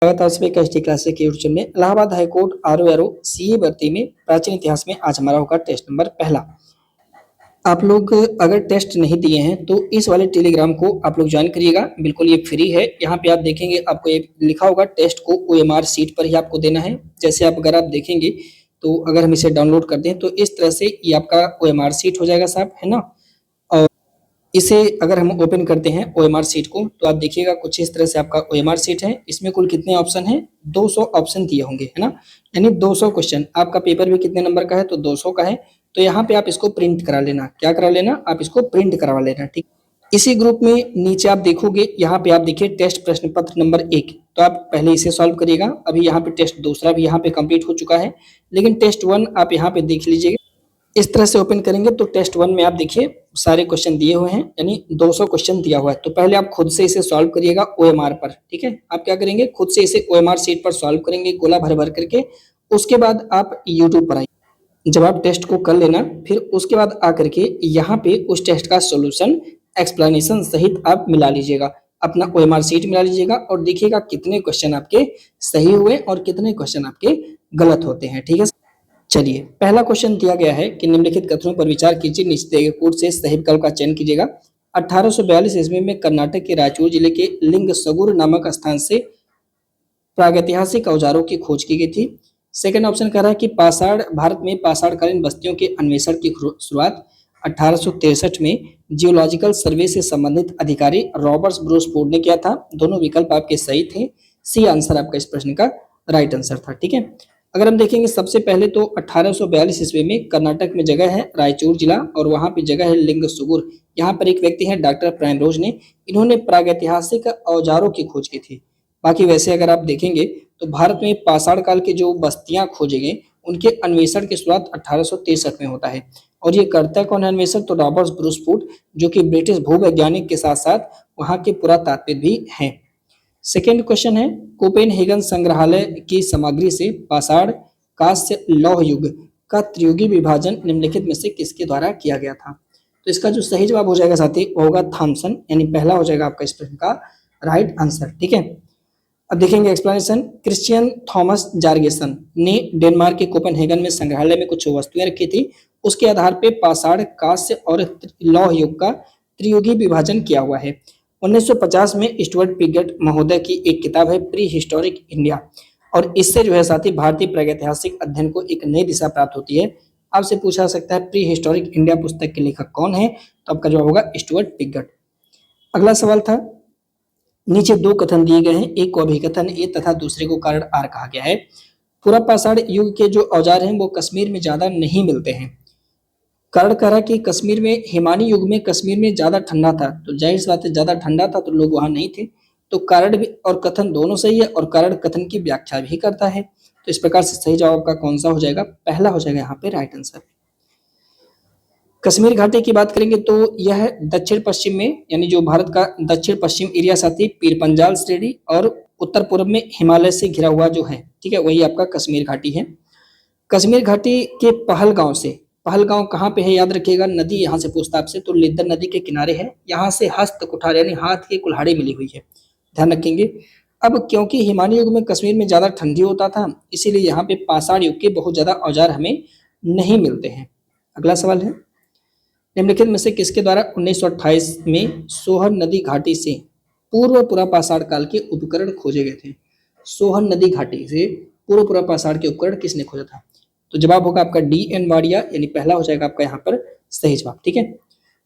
स्वागत है आप सभी का एसटी क्लासेस के यूट्यूब में। इलाहाबाद हाईकोर्ट आरओ सीए भर्ती में प्राचीन इतिहास में आज हमारा होगा टेस्ट नंबर पहला। आप लोग अगर टेस्ट नहीं दिए हैं तो इस वाले टेलीग्राम को आप लोग ज्वाइन करिएगा, बिल्कुल ये फ्री है। यहाँ पे आप देखेंगे आपको ये लिखा होगा टेस्ट को ओएमआर सीट पर ही आपको देना है। जैसे आप अगर आप देखेंगे तो अगर हम इसे डाउनलोड कर दें तो इस तरह से ये आपका ओएमआर सीट हो जाएगा साहब, है ना। और इसे अगर हम ओपन करते हैं ओएमआर सीट को तो आप देखिएगा कुछ इस तरह से आपका ओएमआर सीट है। इसमें कुल कितने ऑप्शन हैं? 200 ऑप्शन दिए होंगे, है ना। यानी 200 क्वेश्चन। आपका पेपर भी कितने नंबर का है? तो 200 का है। तो यहाँ पे आप इसको प्रिंट करा लेना। क्या करा लेना? आप इसको प्रिंट करवा लेना, ठीक। इसी ग्रुप में नीचे आप देखोगे, यहाँ पे आप देखिए टेस्ट प्रश्न पत्र नंबर 1, तो आप पहले इसे सॉल्व करिएगा। अभी यहाँ पे टेस्ट दूसरा भी यहाँ पे कंप्लीट हो चुका है, लेकिन टेस्ट 1 आप यहाँ पे देख लीजिएगा। इस तरह से ओपन करेंगे तो टेस्ट 1 में आप देखिए सारे क्वेश्चन दिए हुए हैं, यानी 200 क्वेश्चन दिया हुआ है। तो पहले आप खुद से इसे सॉल्व करिएगा ओएमआर पर, ठीक है। आप क्या करेंगे? खुद से इसे ओएमआर सीट पर सॉल्व करेंगे गोला भर भर करके। उसके बाद आप यूट्यूब पर आइए। जब आप टेस्ट को कर लेना, फिर उसके बाद आकर के यहाँ पे उस टेस्ट का सॉल्यूशन एक्सप्लेनेशन सहित आप मिला लीजिएगा, अपना ओएमआर सीट मिला लीजिएगा और देखिएगा कितने क्वेश्चन आपके सही हुए और कितने क्वेश्चन आपके गलत होते हैं, ठीक है। चलिए, पहला क्वेश्चन दिया गया है कि निम्नलिखित कथनों पर विचार कीजिए, नीचे दिए गए कोड से सही विकल्प का चयन कीजिएगा। 1842 ईस्वी में कर्नाटक के रायचूर जिले के लिंगसगुर नामक स्थान से प्रागैतिहासिक औजारों की खोज की गई थी। सेकंड ऑप्शन कह रहा है कि पाषाण भारत में पाषाणकालीन बस्तियों के अन्वेषण की शुरुआत 1863 में जियोलॉजिकल सर्वे से संबंधित अधिकारी रॉबर्ट ब्रूस फूड ने किया था। दोनों विकल्प आपके सही थे। सी आंसर आपका इस प्रश्न का राइट आंसर था, ठीक है। अगर हम देखेंगे सबसे पहले तो 1842 ईस्वी में कर्नाटक में जगह है रायचूर जिला और वहां पे जगह है लिंगसुगुर। यहाँ पर एक व्यक्ति हैं डॉक्टर प्राइमरोज ने, इन्होंने प्रागैतिहासिक औजारों की खोज की थी। बाकी वैसे अगर आप देखेंगे तो भारत में पाषाण काल के जो बस्तियां खोजे गए उनके अन्वेषण की शुरुआत 1863 में होता है। और ये करता कौन है अन्वेषण? तो रॉबर्ट ब्रूस फूड, जो कि ब्रिटिश भूवैज्ञानिक के साथ साथ वहां के पुरातात्विक भी हैं। सेकेंड क्वेश्चन है, कोपेनहेगन संग्रहालय की सामग्री से पाषाण कांस्य लौह युग का त्रियुगी विभाजन निम्नलिखित में से किसके द्वारा किया गया था? तो इसका जो सही जवाब हो जाएगा साथी वो होगा थॉमसन, यानी पहला हो जाएगा आपका इस प्रश्न का राइट आंसर, ठीक है। अब देखेंगे एक्सप्लेनेशन। क्रिश्चियन थॉमस जार्गेसन ने डेनमार्क के कोपेनहेगन में संग्रहालय में कुछ वस्तुएं रखी थी। उसके आधार पर पाषाण कांस्य और लौह युग का त्रियुगी विभाजन किया हुआ है। 1950 में स्टुअर्ट पिगट महोदय की एक किताब है प्री हिस्टोरिक इंडिया, और इससे जो है साथी भारतीय प्रागैतिहासिक अध्ययन को एक नई दिशा प्राप्त होती है। आपसे पूछा सकता है प्री हिस्टोरिक इंडिया पुस्तक के लेखक कौन है? तो आपका जवाब होगा स्टुअर्ट पिगट। अगला सवाल था, नीचे दो कथन दिए गए हैं, एक को अभिकथन ए तथा दूसरे को कारण आर कहा गया है। पुरापाषाण युग के जो औजार हैं वो कश्मीर में ज्यादा नहीं मिलते हैं। कारण कह रहा कि कश्मीर में हिमानी युग में कश्मीर में ज्यादा ठंडा था, तो जाहिर सी बात है ज्यादा ठंडा था तो लोग वहां नहीं थे। तो कारण भी और कथन दोनों सही है और कारण कथन की व्याख्या भी करता है। तो इस प्रकार से सही जवाब का कौन सा हो जाएगा? पहला हो जाएगा यहाँ पे राइट आंसर। कश्मीर घाटी की बात करेंगे तो यह दक्षिण पश्चिम में, यानी जो भारत का दक्षिण पश्चिम एरिया साथी पीर पंजाल श्रेणी और उत्तर पूर्व में हिमालय से घिरा हुआ जो है, ठीक है, वही आपका कश्मीर घाटी है। कश्मीर घाटी के पहलगांव से, पहलगांव कहाँ पे है याद रखिएगा, नदी यहाँ से पूछता आपसे तो लिद्दर नदी के किनारे है। यहाँ से हस्त कुठार यानी हाथ की कुल्हाड़ी मिली हुई है, ध्यान रखेंगे। अब क्योंकि हिमानी युग में कश्मीर में ज्यादा ठंडी होता था, इसीलिए यहाँ पे पाषाण युग के बहुत ज्यादा औजार हमें नहीं मिलते हैं। अगला सवाल है, निम्नलिखित में से किसके द्वारा 1928 में सोहन नदी घाटी से पूर्व पुरापाषाण काल के उपकरण खोजे गए थे? सोहन नदी घाटी से पूर्व पुरापाषाण के उपकरण किसने खोजा था? तो जवाब होगा आपका डी एन वाडिया, यानी पहला हो जाएगा आपका यहाँ पर सही जवाब, ठीक है।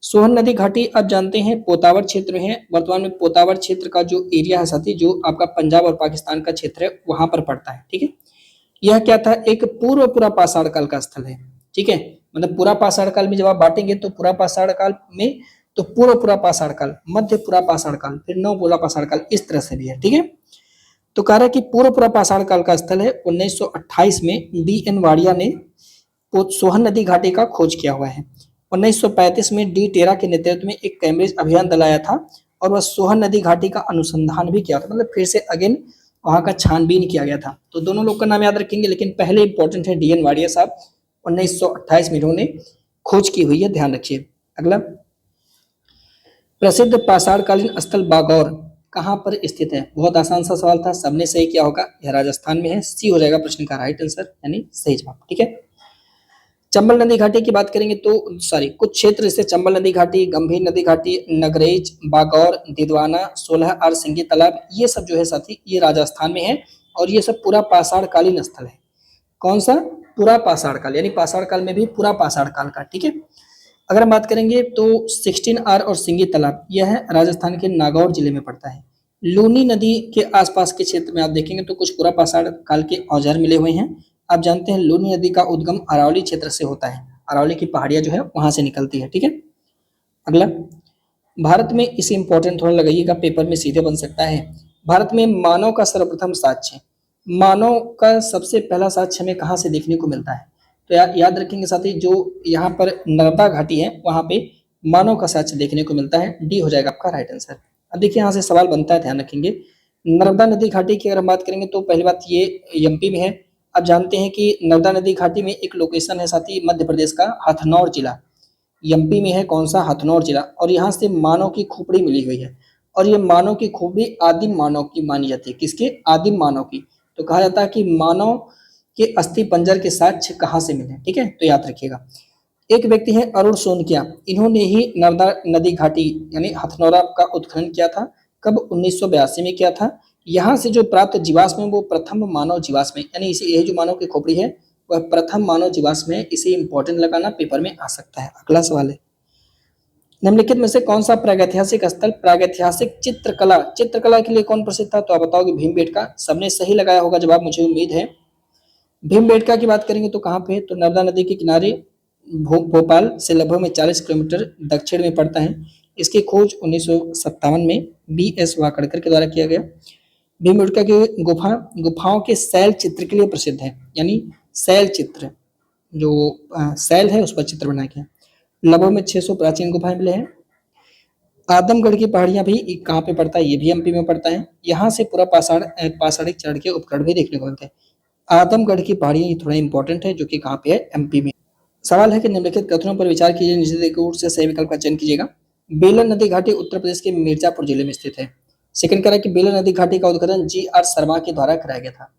सोहन नदी घाटी आप जानते हैं पोतावर क्षेत्र में है। वर्तमान में पोतावर क्षेत्र का जो एरिया है साथी, जो आपका पंजाब और पाकिस्तान का क्षेत्र है वहां पर पड़ता है, ठीक है। यह क्या था? एक पूर्व पुरापाषाण काल का स्थल है, ठीक है। मतलब पुरापाषाण काल में जब आप बांटेंगे तो पुरापाषाण काल में तो पूर्व पुरापाषाण काल, मध्य पुरापाषाण काल, फिर नव पुरापाषाण काल, इस तरह से भी है, ठीक है। तो कह रहा है कि पूर्व पुरापाषाण काल का स्थल है। 1928 में डी एन वाडिया ने सोहन नदी घाटी का खोज किया हुआ है। 1935 में डी टेरा के नेतृत्व में एक कैम्ब्रिज अभियान दल आया था और वह सोहन नदी घाटी का अनुसंधान भी किया था, मतलब फिर से अगेन वहां का छानबीन किया गया था। तो दोनों लोग का नाम याद रखेंगे, लेकिन पहले इंपॉर्टेंट है डी एन वाडिया साहब, 1928 में इन्होंने खोज की हुई है, ध्यान रखिए। अगला, प्रसिद्ध पाषाणकालीन स्थल बागौर कहाँ पर स्थित है? बहुत आसान सा सवाल था, सबने सही किया होगा। यह राजस्थान में है, सी हो जाएगा प्रश्न का राइट आंसर यानी सही जवाब। ठीक है, चंबल नदी घाटी की बात करेंगे तो सॉरी कुछ क्षेत्र जैसे चंबल नदी घाटी, गंभीर नदी घाटी, नगरेच, बागौर, दिदवाना, सोलह और सिंगी तालाब, ये सब जो है साथी ये राजस्थान में है और ये सब पूरा पाषाण कालीन स्थल है। कौन सा? पूरा पाषाण काल, यानी पाषाण काल में भी पूरा पाषाण काल का। ठीक है, अगर हम बात करेंगे तो 16R और सिंगी तालाब यह है राजस्थान के नागौर जिले में पड़ता है। लूनी नदी के आसपास के क्षेत्र में आप देखेंगे तो कुछ पूरा पाषाण काल के औजार मिले हुए हैं। आप जानते हैं लूनी नदी का उद्गम अरावली क्षेत्र से होता है, अरावली की पहाड़ियां जो है वहां से निकलती है। ठीक है, अगला, भारत में इसे इंपॉर्टेंट थोड़ा लगाइएगा, पेपर में सीधे बन सकता है। भारत में मानव का सर्वप्रथम साक्ष्य, मानव का सबसे पहला साक्ष्य हमें कहाँ से देखने को मिलता है? तो याद रखेंगे साथी, जो यहाँ पर नर्मदा घाटी है वहां पे मानव का साक्ष्य देखने को मिलता है। डी हो जाएगा आपका राइट आंसर। अब देखिए यहाँ से सवाल बनता है, ध्यान रखेंगे। नर्मदा नदी घाटी की अगर हम बात करेंगे तो पहली बात ये एमपी में है। आप जानते हैं कि नर्मदा नदी घाटी में एक लोकेशन है साथी मध्य प्रदेश का हथनौर जिला, एमपी में है। कौन सा? हथनौर जिला। और यहाँ से मानव की खोपड़ी मिली हुई है और ये मानव की खोपड़ी आदिम मानव की मानी जाती है। किसके? आदिम मानव की। तो कहा जाता है कि मानव के अस्थि पंजर के साक्ष्य कहाँ से मिले। ठीक है, तो याद रखिएगा। एक व्यक्ति है अरुण सोनकिया, इन्होंने ही नर्मदा नदी घाटी यानी हथनौरा का उत्खनन किया था। कब? 1982 में किया था। यहाँ से जो प्राप्त जीवाश्म है वो प्रथम मानव जीवाश्म है, यानी इसे यही जो मानव की खोपड़ी है वह प्रथम मानव जीवाश्म है। इसे इंपॉर्टेंट लगाना, पेपर में आ सकता है। अगला सवाल है, निम्नलिखित में से कौन सा प्रागैतिहासिक स्थल प्रागैतिहासिक चित्रकला, चित्रकला के लिए कौन प्रसिद्ध था? तो आप बताओगे भीमबेटका। सबने सही लगाया होगा जवाब, मुझे उम्मीद है। भीमबेटका की बात करेंगे तो कहाँ पे? तो नर्मदा नदी के किनारे भोपाल से लगभग में 40 किलोमीटर दक्षिण में पड़ता है। इसकी खोज 1957 में बी.एस. वाकड़कर के द्वारा किया गया। भीमबेटका की गुफाओं के शैल चित्र के लिए प्रसिद्ध है, यानी शैल चित्र, जो शैल है उस पर चित्र बनाया गया। लगभग में 600 प्राचीन गुफाएं मिले हैं। आदमगढ़ की पहाड़ियां भी कहाँ पे पड़ता है? ये भी एमपी में पड़ता है। यहाँ से पूरा पाषाणिक चरण के उपकरण भी देखने को मिलते हैं। आदमगढ़ की पहाड़ियां ये थोड़ा इंपॉर्टेंट है, जो कि कहाँ पे है? एमपी में। सवाल है कि निम्नलिखित कथनों पर विचार कीजिए, नीचे दिए गए से सही विकल्प का चयन कीजिएगा। बेलन नदी घाटी उत्तर प्रदेश के मिर्जापुर जिले में स्थित है। सेकंड कह रहा है कि बेलन नदी घाटी का उत्खनन जी.आर. शर्मा के द्वारा कराया गया था।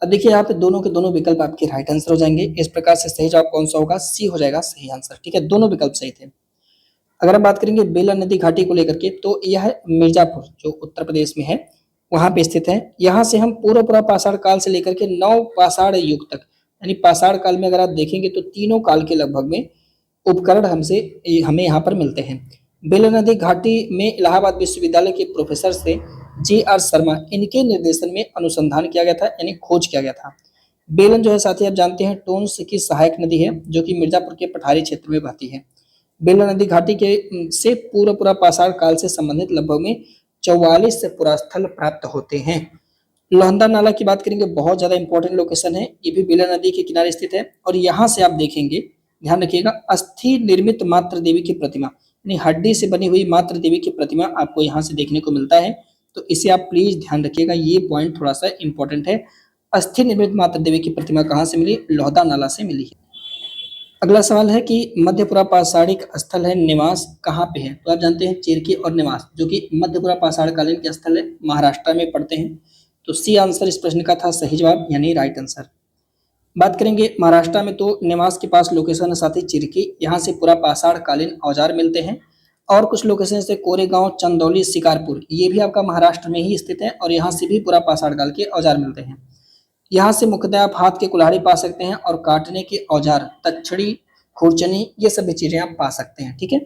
अब देखिए यहाँ पे दोनों के दोनों विकल्प आपके राइट आंसर हो जाएंगे। इस प्रकार से सही जवाब कौन सा होगा? सी हो जाएगा सही आंसर। ठीक है, दोनों विकल्प सही थे। अगर हम बात करेंगे बेलन नदी घाटी को लेकर के तो यह मिर्जापुर जो उत्तर प्रदेश में है वहां पे स्थित है। यहाँ से हम पूरा पाषाण काल से लेकर के नव पाषाण युग तक, यानी पाषाण काल में अगर आप देखेंगे तो तीनों काल के लगभग में उपकरण हमें यहाँ पर मिलते हैं। बेलन नदी घाटी में इलाहाबाद विश्वविद्यालय के प्रोफेसर से जी.आर. शर्मा, इनके निर्देशन में अनुसंधान किया गया था, यानी खोज किया गया था। बेलन जो है साथी आप जानते हैं टोन्स की सहायक नदी है जो कि मिर्जापुर के पठारी क्षेत्र में बहती है। बेलन नदी घाटी के से पूरा पाषाण काल से संबंधित लगभग में 44 पुरास्थल प्राप्त होते हैं। लोहंदा नाला की बात करेंगे, बहुत ज्यादा इंपॉर्टेंट लोकेशन है, ये भी बेलन नदी के किनारे स्थित है। और यहाँ से आप देखेंगे, ध्यान रखिएगा, अस्थि निर्मित मातृ देवी की प्रतिमा, यानी हड्डी से बनी हुई मातृ देवी की प्रतिमा आपको यहाँ से देखने को मिलता है। तो इसे आप प्लीज ध्यान रखिएगा, ये पॉइंट थोड़ा सा इंपॉर्टेंट है। अस्थि निर्मित मातृ देवी की प्रतिमा कहाँ से मिली? लोहदा नाला से मिली है। अगला सवाल है कि मध्यपुरा पाषाणिक स्थल है निवास कहाँ पे है? तो आप जानते हैं चिरकी और निवास, जो कि मध्यपुरा पाषाण कालीन के स्थल है, महाराष्ट्र में पड़ते हैं। तो सी आंसर इस प्रश्न का था सही जवाब, यानी राइट आंसर। बात करेंगे महाराष्ट्र में तो निवास के पास लोकेशन है साथी चिरकी, यहाँ से पूरा पाषाण कालीन औजार मिलते हैं। और कुछ लोकेशन जैसे कोरेगांव, चंदौली, शिकारपुर, ये भी आपका महाराष्ट्र में ही स्थित है और यहाँ से भी पूरा पाषाण काल के औजार मिलते हैं। यहाँ से मुख्यतः आप हाथ के कुल्हाड़ी पा सकते हैं और काटने के औजार तछड़ी, खुरचनी, ये सभी चीजें आप पा सकते हैं। ठीक है,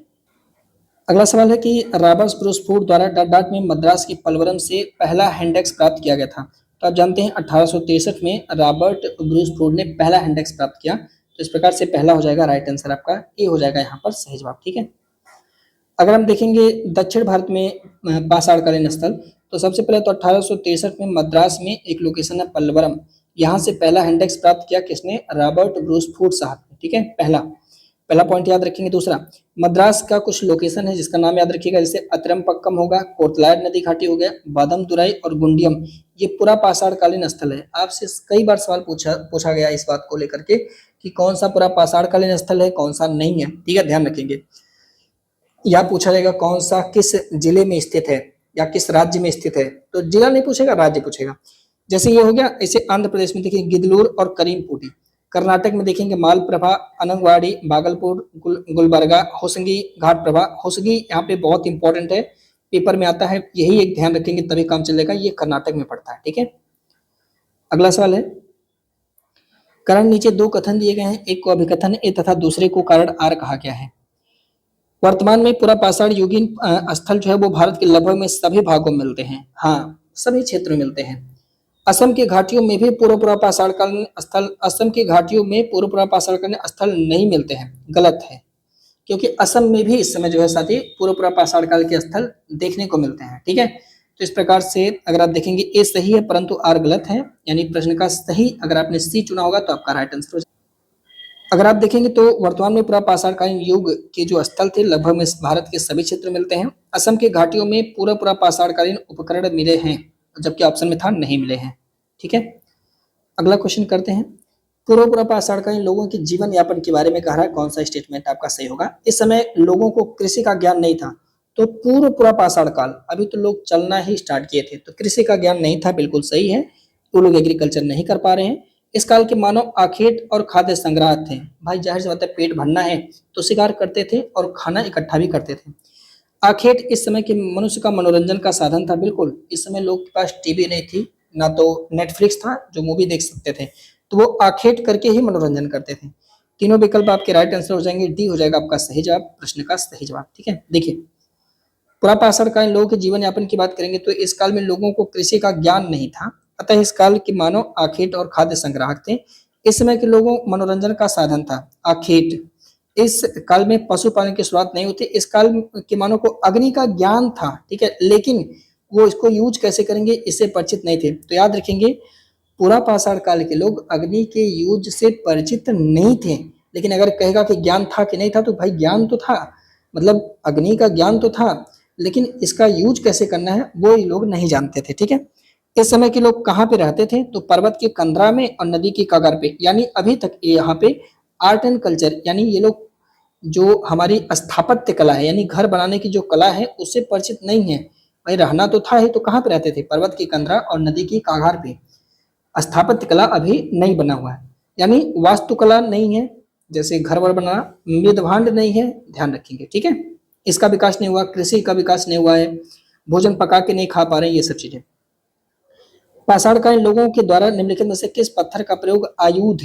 अगला सवाल है कि रॉबर्ट ब्रूसफोर्ड द्वारा डॉट डॉट में मद्रास की पलवरम से पहला हैंडेक्स प्राप्त किया गया था। तो आप जानते हैं 1863 में रॉबर्ट ब्रूसफोर्ड ने पहला हैंडेक्स प्राप्त किया। तो इस प्रकार से पहला हो जाएगा राइट आंसर आपका, ए हो जाएगा यहाँ पर सही जवाब। ठीक है, अगर हम देखेंगे दक्षिण भारत में पाषाण कालीन स्थल, तो सबसे पहले तो 1863 में मद्रास में एक लोकेशन है पल्लवरम, यहाँ से पहला हैंडेक्स प्राप्त किया किसने? रॉबर्ट ब्रूसफोर्ड साहब ने। ठीक है, पहला पॉइंट याद रखेंगे। दूसरा, मद्रास का कुछ लोकेशन है जिसका नाम याद रखिएगा, जैसे अतरमपक्कम होगा, कोटलायड नदी घाटी हो गया, बादमदुराई और गुंडियम, ये पूरा पाषाण कालीन स्थल है। आपसे कई बार सवाल पूछा गया इस बात को लेकर के कि कौन सा पूरा पाषाण कालीन स्थल है, कौन सा नहीं है। ठीक है, ध्यान रखेंगे। यह पूछा जाएगा कौन सा किस जिले में स्थित है, या किस राज्य में स्थित है? तो जिला नहीं पूछेगा, राज्य पूछेगा। जैसे ये हो गया, ऐसे आंध्र प्रदेश में देखिए गिदलूर और करीमपुटी। कर्नाटक में देखेंगे मालप्रभा, अनंगवाड़ी, भागलपुर, गुलबर्गा, होसंगी, घाटप्रभा। होसंगी यहाँ पे बहुत इंपॉर्टेंट है, पेपर में आता है, यही एक ध्यान रखेंगे तभी काम चलेगा। ये कर्नाटक में पड़ता है, ठीक है। अगला सवाल है, कारण नीचे दो कथन दिए गए हैं, एक को अभिकथन ए तथा दूसरे को कारण आर कहा गया है। वर्तमान में पूरा पाषाण युगीन स्थल जो है वो भारत के लगभग में सभी भागों में मिलते हैं। हाँ, सभी क्षेत्रों में मिलते हैं। असम की घाटियों में भी पूर्व पाषाणकालीन स्थल, असम की घाटियों में पूर्व पाषाणकालीन स्थल नहीं मिलते हैं, गलत है। क्योंकि असम में भी इस समय जो है साथी पूर्व पाषाण काल के स्थल देखने को मिलते हैं, ठीक है। तो इस प्रकार से अगर आप देखेंगे ए सही है परंतु आर गलत है, यानी प्रश्न का सही अगर आपने सी चुना होगा तो आपका राइट आंसर हो जाएगा। अगर आप देखेंगे तो वर्तमान में पूरा पाषाणकालीन युग के जो स्थल थे लगभग में भारत के सभी क्षेत्र मिलते हैं। असम के घाटियों में पूरा पाषाणकालीन उपकरण मिले हैं, जबकि ऑप्शन में था नहीं मिले हैं, ठीक है। अगला क्वेश्चन करते हैं, पूर्व पाषाणकालीन लोगों के जीवन यापन के बारे में कह रहा है, कौन सा स्टेटमेंट आपका सही होगा? इस समय लोगों को कृषि का ज्ञान नहीं था, तो पूर्व पाषाण काल, अभी तो लोग चलना ही स्टार्ट किए थे, तो कृषि का ज्ञान नहीं था, बिल्कुल सही है। वो लोग एग्रीकल्चर नहीं कर पा रहे हैं। इस काल के मानव आखेट और खाद्य संग्राहक थे। भाई जाहिर सी बात है, पेट भरना है तो शिकार करते थे और खाना इकट्ठा भी करते थे। आखेट इस समय के मनुष्य का मनोरंजन का साधन था, बिल्कुल। इस समय लोग के पास टीवी नहीं थी, ना तो नेटफ्लिक्स था जो मूवी देख सकते थे, तो वो आखेट करके ही मनोरंजन करते थे। तीनों विकल्प आपके राइट आंसर हो जाएंगे, डी हो जाएगा आपका सही जवाब, प्रश्न का सही जवाब, ठीक है। देखिए, पुरापाषाणकालीन लोगों के जीवन यापन की बात करेंगे तो इस काल में लोगों को कृषि का ज्ञान नहीं था, अतः इस काल के मानव आखेट और खाद्य संग्राहक थे। इस समय के लोगों मनोरंजन का साधन था आखेट। इस काल में पशुपालन की शुरुआत नहीं होती। इस काल के मानव को अग्नि का ज्ञान था, ठीक है, लेकिन वो इसको यूज कैसे करेंगे इससे परिचित नहीं थे। तो याद रखेंगे, पूरा पाषाण काल के लोग अग्नि के यूज से परिचित नहीं थे। लेकिन अगर कहेगा कि ज्ञान था कि नहीं था, तो भाई ज्ञान तो था, मतलब अग्नि का ज्ञान तो था, लेकिन इसका यूज कैसे करना है वो ये लोग नहीं जानते थे, ठीक है। इस समय के लोग कहाँ पे रहते थे? तो पर्वत के कंदरा में और नदी की कगार पे, यानी अभी तक यहाँ पे आर्ट एंड कल्चर, यानी ये लोग जो हमारी स्थापत्य कला है, यानी घर बनाने की जो कला है उससे परिचित नहीं है। भाई रहना तो था ही, तो कहाँ पे रहते थे? पर्वत की कंदरा और नदी की कागार पे। स्थापत्य कला अभी नहीं बना हुआ है, यानी वास्तुकला नहीं है, जैसे घर वर बनाना, मृदभांड नहीं है, ध्यान रखेंगे, ठीक है। इसका विकास नहीं हुआ, कृषि का विकास नहीं हुआ है, भोजन पका के नहीं खा पा रहे हैं, ये सब चीजें। पाषाणकालीन लोगों के द्वारा निम्नलिखित में से किस पत्थर का प्रयोग आयुध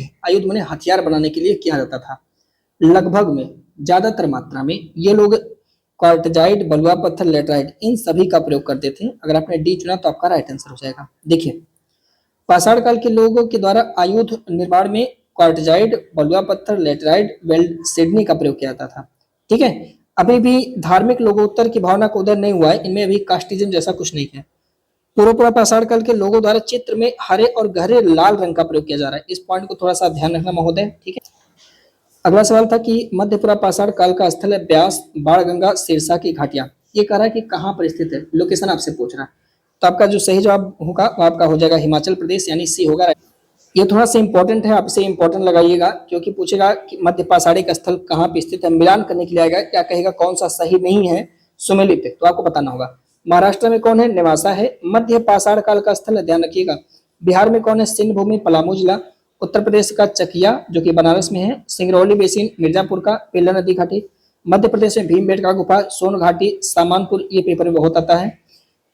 माने हथियार बनाने के लिए किया जाता था? लगभग में, ज्यादातर मात्रा में ये लोग क्वार्टजाइट, बलुआ पत्थर, लेटराइट, इन सभी का प्रयोग करते थे। अगर आपने डी चुना तो आपका राइट आंसर हो जाएगा। देखिए, पाषाण काल के लोगों के द्वारा आयुध निर्माण में क्वार्टजाइट, बलुआ पत्थर, लेटराइट, वेल्डसिडनी का प्रयोग किया जाता था, ठीक है। अभी भी धार्मिक लोगोत्तर की भावना का उदय नहीं हुआ है, इनमें अभी कास्टिज्म जैसा कुछ नहीं है। पूर्व पाषाण काल के लोगों द्वारा चित्र में हरे और गहरे लाल रंग का प्रयोग किया जा रहा है। इस पॉइंट को थोड़ा सा ध्यान रखना महोदय, ठीक है। अगला सवाल था कि मध्य पाषाण काल का स्थल है ब्यास, बाणगंगा, सिरसा की घाटियां। ये कह रहा है कि कहाँ पर स्थित है, लोकेशन आपसे पूछ रहा है। तो आपका जो सही जवाब होगा वो आपका हो जाएगा हिमाचल प्रदेश, यानी सी होगा। ये थोड़ा सा इंपॉर्टेंट है, आप इसे इंपॉर्टेंट लगाइएगा, क्योंकि पूछेगा कि मध्य पाषाणिक स्थल कहाँ पे स्थित है, मिलान करने के लिए आएगा। क्या कहेगा कौन सा सही नहीं है सुमेलित, तो आपको बताना होगा। महाराष्ट्र में कौन है? नेवासा है, मध्य पाषाण काल का स्थल है, ध्यान रखिएगा। बिहार में कौन है? सिंध भूमि, पलामू जिला। उत्तर प्रदेश का चकिया जो कि बनारस में है, सिंगरौली बेसिन, मिर्जापुर का, पेला नदी घाटी। मध्य प्रदेश में भीमबेटका गुफा, सोन घाटी, सामानपुर, ये पेपर में बहुत आता है।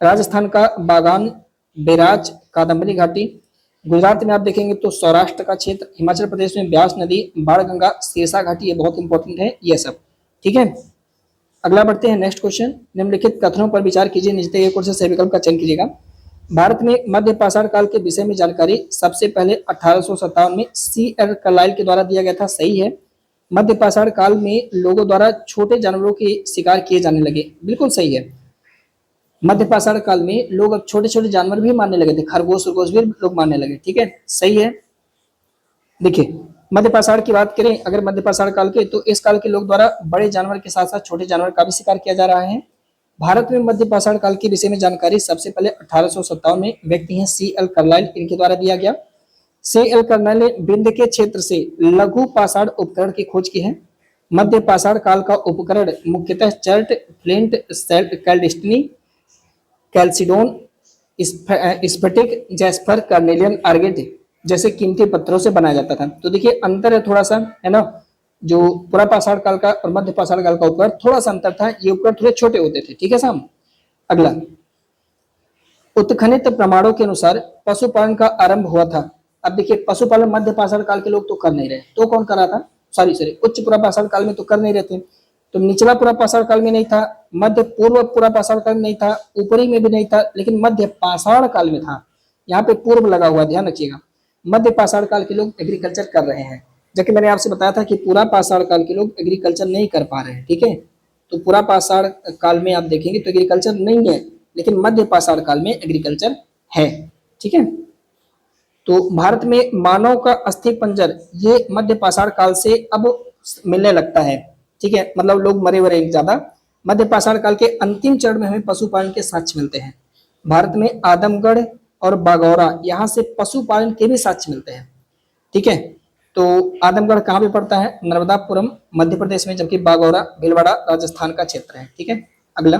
राजस्थान का बागान, बेराज, कादम्बरी घाटी। गुजरात में आप देखेंगे तो सौराष्ट्र का क्षेत्र। हिमाचल प्रदेश में ब्यास नदी, बाणगंगा, सिरसा घाटी, ये बहुत इंपॉर्टेंट है ये सब, ठीक है। अगला बढ़ते हैं नेक्स्ट क्वेश्चन। निम्नलिखित कथनों पर विचार कीजिए, नीचे एक और से सही विकल्प का चयन कीजिएगा। भारत में मध्य पाषाण काल के विषय में जानकारी सबसे पहले 1857 में C.L. कार्लाइल के द्वारा दिया गया था, सही है। मध्य पाषाण काल में लोगों द्वारा छोटे जानवरों के शिकार किए जाने लगे, बिल्कुल सही है। मध्य पाषाण काल में लोग अब छोटे छोटे जानवर भी मारने लगे थे, खरगोश भी लोग मारने लगे, ठीक है, सही है। देखिए, मध्य पाषाण की बात करें अगर मध्य पाषाण काल के, तो इस काल के लोग द्वारा बड़े जानवर के साथ साथ छोटे जानवर का भी शिकार किया जा रहा है। भारत में मध्य पाषाण काल के विषय में जानकारी सबसे पहले 1857 में व्यक्ति हैं C.L. कार्लाइल, इनके द्वारा दिया गया। C.L. कार्लाइल ने विंध्य के क्षेत्र से लघु पाषाण उपकरण की खोज की है। मध्य पाषाण काल का उपकरण मुख्यतः चर्ट, फ्लिंट, कैल्डस्टनी, कैल्सिडोन, स्फटिक, जैस्पर, कार्नेलियन, आर्गेट जैसे कीमती पत्थरों से बनाया जाता था। तो देखिए अंतर है थोड़ा सा, है ना। जो पुरा पाषाण काल का और मध्य पाषाण काल का उपकरण थोड़ा सा अंतर था, ये उपकरण थोड़े छोटे होते थे। ठीक है साहब। अगला, उत्खनित प्रमाणों के अनुसार पशुपालन का आरंभ हुआ था। अब देखिए पशुपालन मध्य पाषाण काल के लोग तो कर नहीं रहे, तो कौन कर रहा था? सॉरी उच्च पुरा पाषाण काल में तो कर नहीं रहे थे। तो निचला पुरा पाषाण काल में नहीं था, मध्य पूर्व पुरा पाषाण काल में नहीं था, ऊपरी में भी नहीं था, लेकिन मध्य पाषाण काल में था। यहाँ पे पूर्व लगा हुआ, ध्यान रखिएगा। मध्य पाषाण काल के लोग एग्रीकल्चर कर रहे हैं, जबकि मैंने आपसे बताया था कि पूरा पाषाण काल के लोग एग्रीकल्चर नहीं कर पा रहे हैं। ठीक है, तो पूरा पाषाण काल में आप देखेंगे तो एग्रीकल्चर नहीं है, लेकिन मध्य पाषाण काल में एग्रीकल्चर है। ठीक है, तो भारत में मानव का अस्थि पंजर ये मध्य पाषाण काल से अब मिलने लगता है। ठीक है, मतलब लोग मरे वरे ज्यादा। मध्य पाषाण काल के अंतिम चरण में हमें पशुपालन के साक्ष्य मिलते हैं। भारत में आदमगढ़ और बागौरा यहाँ से पशुपालन के भी साक्ष्य मिलते हैं। ठीक है, तो आदमगढ़ कहाँ पे पड़ता है? नर्मदापुरम मध्य प्रदेश में, जबकि बागौरा भीलवाड़ा राजस्थान का क्षेत्र है। ठीक है, अगला,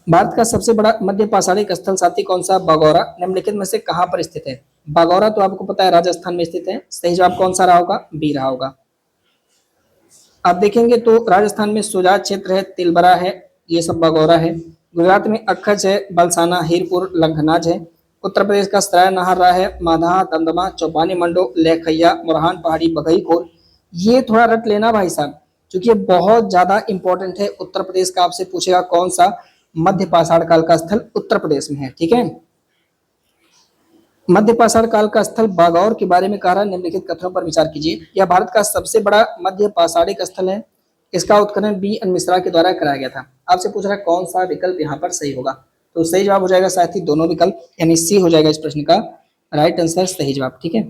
भारत का सबसे बड़ा मध्य पाषाणिक स्थल साथी कौन सा? बागौरा निम्नलिखित में से कहां पर स्थित है? बागौरा तो आपको पता है राजस्थान में स्थित है। सही जवाब कौन सा रहा होगा? बी रहा होगा। आप देखेंगे तो राजस्थान में सुजात क्षेत्र है, तिलबरा है, ये सब बागौरा है। गुजरात में अक्खच है, बलसाना, हीरपुर, लंघनाज है। उत्तर प्रदेश का सराय नहारा है, माधा, दमदमा, चौपानी मंडो, लेखैया, मुरहान पहाड़ी, बघईखोर। ये थोड़ा रट लेना भाई साहब, क्योंकि ये बहुत ज्यादा इंपॉर्टेंट है। उत्तर प्रदेश का आपसे पूछेगा कौन सा मध्य पाषाण काल का स्थल उत्तर प्रदेश में है। ठीक है, मध्य पाषाण काल का स्थल बागौर के बारे में कह रहा है, निम्नलिखित कथनों पर विचार कीजिए। यह भारत का सबसे बड़ा मध्य पाषाणिक स्थल है। इसका उत्खनन बी एन मिश्रा के द्वारा कराया गया था। आपसे पूछ रहा है कौन सा विकल्प यहाँ पर सही होगा, तो सही जवाब हो जाएगा साथी दोनों विकल्प, यानी सी हो जाएगा इस प्रश्न का राइट आंसर, सही जवाब। ठीक है,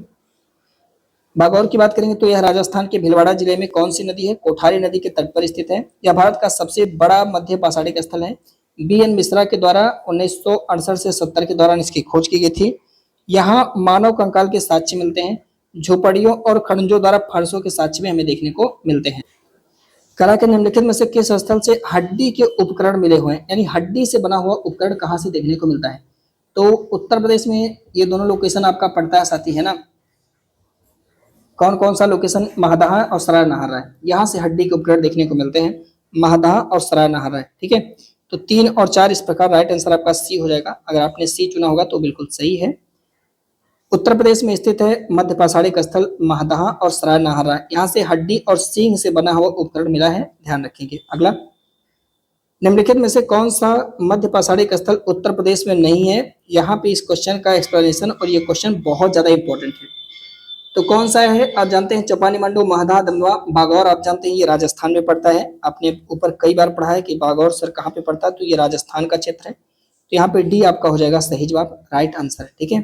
बागौर की बात करेंगे तो यह राजस्थान के भीलवाड़ा जिले में कौन सी नदी है? कोठारी नदी के तट पर स्थित है। यह भारत का सबसे बड़ा मध्य पाषाणिक स्थल है। बी एन मिश्रा के द्वारा 1968 से 70 के दौरान इसकी खोज की गई थी। यहाँ मानव कंकाल के साक्ष्य मिलते हैं। झोपड़ियों और खंडों द्वारा फर्शों के साक्ष्य भी हमें देखने को मिलते हैं। कला के निम्नलिखित में से किस स्थल से हड्डी के उपकरण मिले हुए हैं? यानी हड्डी से बना हुआ उपकरण कहाँ से देखने को मिलता है? तो उत्तर प्रदेश में ये दोनों लोकेशन आपका पड़ता है साथी, है ना। कौन कौन सा लोकेशन? महदहा और सराय नहारा है, यहाँ से हड्डी के उपकरण देखने को मिलते हैं, महदहा और सराय नहारा है। ठीक है, तो 3 और 4 इस प्रकार राइट आंसर आपका सी हो जाएगा। अगर आपने सी चुना होगा तो बिल्कुल सही है। उत्तर प्रदेश में स्थित है मध्य पाषाणिक स्थल महदहा और सराय नहारा, यहाँ से हड्डी और सींग से बना हुआ उपकरण मिला है, ध्यान रखेंगे। अगला, निम्नलिखित में से कौन सा मध्य पाषाणिक स्थल उत्तर प्रदेश में नहीं है? यहाँ पे इस क्वेश्चन का एक्सप्लेनेशन, और ये क्वेश्चन बहुत ज्यादा इंपॉर्टेंट है। तो कौन सा है? आप जानते हैं चौपानी मंडो, महदहा, दमदमा, बागौर आप जानते हैं ये राजस्थान में पड़ता है। आपने ऊपर कई बार पढ़ा है कि बागौर सर कहाँ पे पड़ता है, तो ये राजस्थान का क्षेत्र है। तो यहाँ पे डी आपका हो जाएगा सही जवाब, राइट आंसर। ठीक है,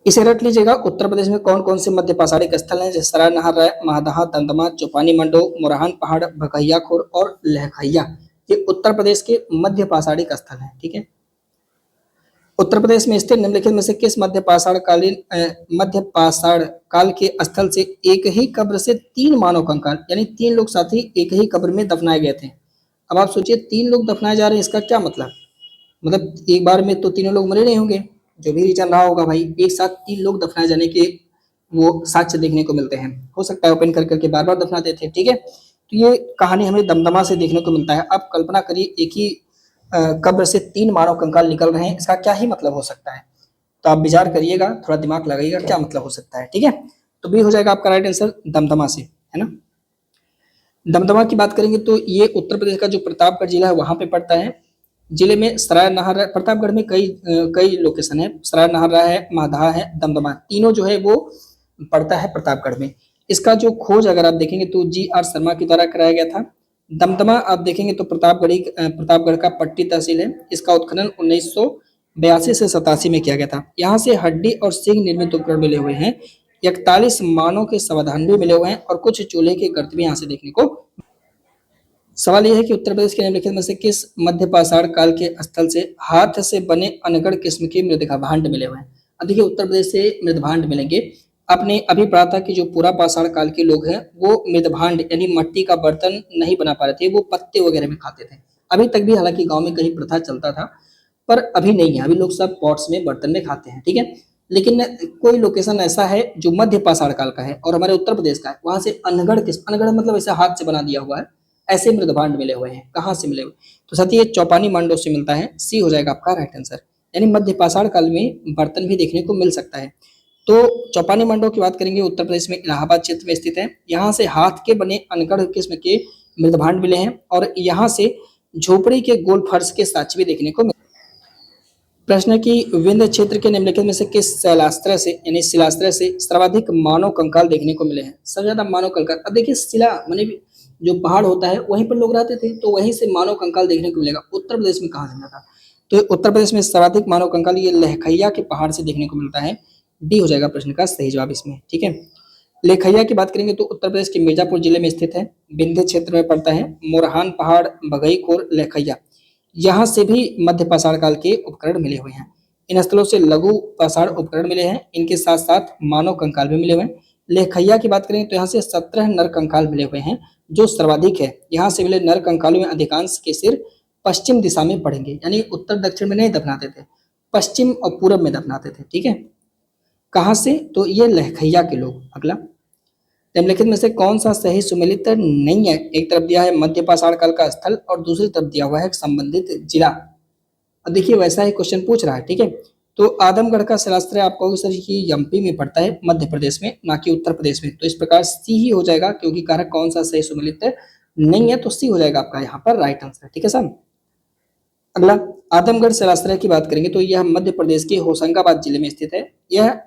इसे रट लीजिएगा। उत्तर प्रदेश में कौन कौन से मध्य पाषाणिक स्थल हैं? जैसे सराय नहारा, महदहा, दमदमा, चौपानी मंडो, मुरहान पहाड़, भगैयाखोर और लहखैया, ये उत्तर प्रदेश के मध्य पाषाणिक स्थल हैं। ठीक है, उत्तर प्रदेश में स्थित निम्नलिखित में से किस मध्य पाषाण काल के स्थल से एक ही कब्र से 3 मानव कंकाल, यानी 3 लोग साथी एक ही कब्र में दफनाए गए थे? अब आप सोचिए 3 लोग दफनाए जा रहे हैं, इसका क्या मतलब? मतलब एक बार में तो तीनों लोग मरे नहीं होंगे, जो भी चल रहा होगा भाई, एक साथ 3 लोग दफनाए जाने के वो साक्ष्य देखने को मिलते हैं। हो सकता है ओपन कर करके बार बार दफनाते थे। ठीक है, तो ये कहानी हमें दमदमा से देखने को मिलता है। आप कल्पना करिए एक ही कब्र से 3 मानव कंकाल निकल रहे हैं, इसका क्या ही मतलब हो सकता है? तो आप विचार करिएगा, थोड़ा दिमाग लगाइएगा, क्या मतलब हो सकता है। ठीक है, तो बी हो जाएगा आपका राइट आंसर, दमदमा से, है ना। दमदमा की बात करेंगे तो ये उत्तर प्रदेश का जो प्रतापगढ़ जिला है वहां पे पड़ता है। जिले में सराय नहारा, प्रतापगढ़ में कई लोकेशन है, सराय नहारा है, माधा है, दमदमा, तीनों जो है वो पड़ता है प्रतापगढ़ में। इसका जो खोज अगर आप देखेंगे तो जी आर शर्मा के द्वारा कराया गया था। दमदमा आप देखेंगे तो प्रतापगढ़ का पट्टी तहसील है। इसका उत्खनन 1982 से 87 में किया गया था। यहाँ से हड्डी और सींग निर्मित उपकरण मिले हुए हैं। 41 मानव के शवदान भी मिले हुए हैं और कुछ चूल्हे के गर्त भी यहाँ से देखने को। सवाल यह है कि उत्तर प्रदेश के निम्नलिखित में से किस मध्य पाषाण काल के स्थल से हाथ से बने अनगढ़ किस्म के मृदघा भांड मिले हुए हैं? अब देखिए उत्तर प्रदेश से मृदभांड मिलेंगे। आपने अभी पढ़ा था कि जो पूरा पाषाण काल के लोग हैं वो मृदभांड यानी मट्टी का बर्तन नहीं बना पा रहे थे, वो पत्ते वगैरह में खाते थे। अभी तक भी हालांकि गांव में कहीं प्रथा चलता था, पर अभी नहीं है, अभी लोग सब पॉट्स में बर्तन में खाते हैं, ठीक है। लेकिन कोई लोकेशन ऐसा है जो मध्य पाषाण काल का है और हमारे उत्तर प्रदेश का है, वहां से अनगढ़ अनगढ़ मतलब ऐसे हाथ से बना दिया हुआ है, ऐसे मृदभांड मिले हुए हैं। कहाँ से मिले हुए? तो साथ ही ये चौपानी मांडव से मिलता है, सी हो जाएगा आपका राइट आंसर। यानी मध्य पाषाण काल में बर्तन भी देखने को मिल सकता है। तो चौपानी मांडव की बात करेंगे, उत्तर प्रदेश में इलाहाबाद क्षेत्र में स्थित है। यहाँ से हाथ के बने अनगढ़ किस्म के मृदभांड मिले हैं और यहाँ से झोपड़ी के गोल फर्श के साक्ष्य भी देखने को मिले। प्रश्न है कि विंध्य क्षेत्र के निम्नलिखित में से किस शैलास्त्र से यानी शिलास्त्र से सर्वाधिक मानव कंकाल देखने को मिले हैं? सबसे ज्यादा मानव कंकाल, अब देखिए शिला माने जो पहाड़ होता है वहीं पर लोग रहते थे, तो वहीं से मानव कंकाल देखने को मिलेगा। उत्तर प्रदेश में कहाँ से मिला था? तो उत्तर प्रदेश में सर्वाधिक मानव कंकाल ये लहखैया के पहाड़ से देखने को मिलता है। डी हो जाएगा प्रश्न का सही जवाब इसमें, ठीक है। लेखैया की बात करेंगे तो उत्तर प्रदेश के मिर्जापुर जिले में स्थित है, विंध्य क्षेत्र में पड़ता है। मोरहान पहाड़, बगईखोर, लेखैया, यहाँ से भी मध्य पाषाण काल के उपकरण मिले हुए हैं। इन स्थलों से लघु पाषाण उपकरण मिले हैं, इनके साथ साथ मानव कंकाल भी मिले हुए हैं। लेखैया की बात करें तो यहाँ से 17 नर कंकाल मिले हुए हैं, जो सर्वाधिक है। यहाँ से मिले नर कंकालों में अधिकांश के सिर पश्चिम दिशा में पड़ेंगे, यानी उत्तर दक्षिण में नहीं दफनाते थे, पश्चिम और पूरब में दफनाते थे, ठीक है। कहाँ से? तो ये लहखैया के लोग। अगला, निम्नलिखित में से कौन सा सही सुमेलित नहीं है? एक तरफ दिया है मध्य पाषाण काल का स्थल और दूसरी तरफ दिया हुआ है संबंधित जिला। अब देखिए वैसा ही क्वेश्चन पूछ रहा है, ठीक है। तो आदमगढ़ का शिलास्त्र आप कहोगे सर ये एमपी में पड़ता है, मध्य प्रदेश में, ना कि उत्तर प्रदेश में। तो इस प्रकार सी ही हो जाएगा, क्योंकि कारक कौन सा सही सुमेलित नहीं है, तो सी हो जाएगा आपका यहाँ पर राइट आंसर, ठीक है सर। अगला, आदमगढ़ शिलास्त्र की बात करेंगे तो यह मध्य प्रदेश के होशंगाबाद जिले में स्थित है। यह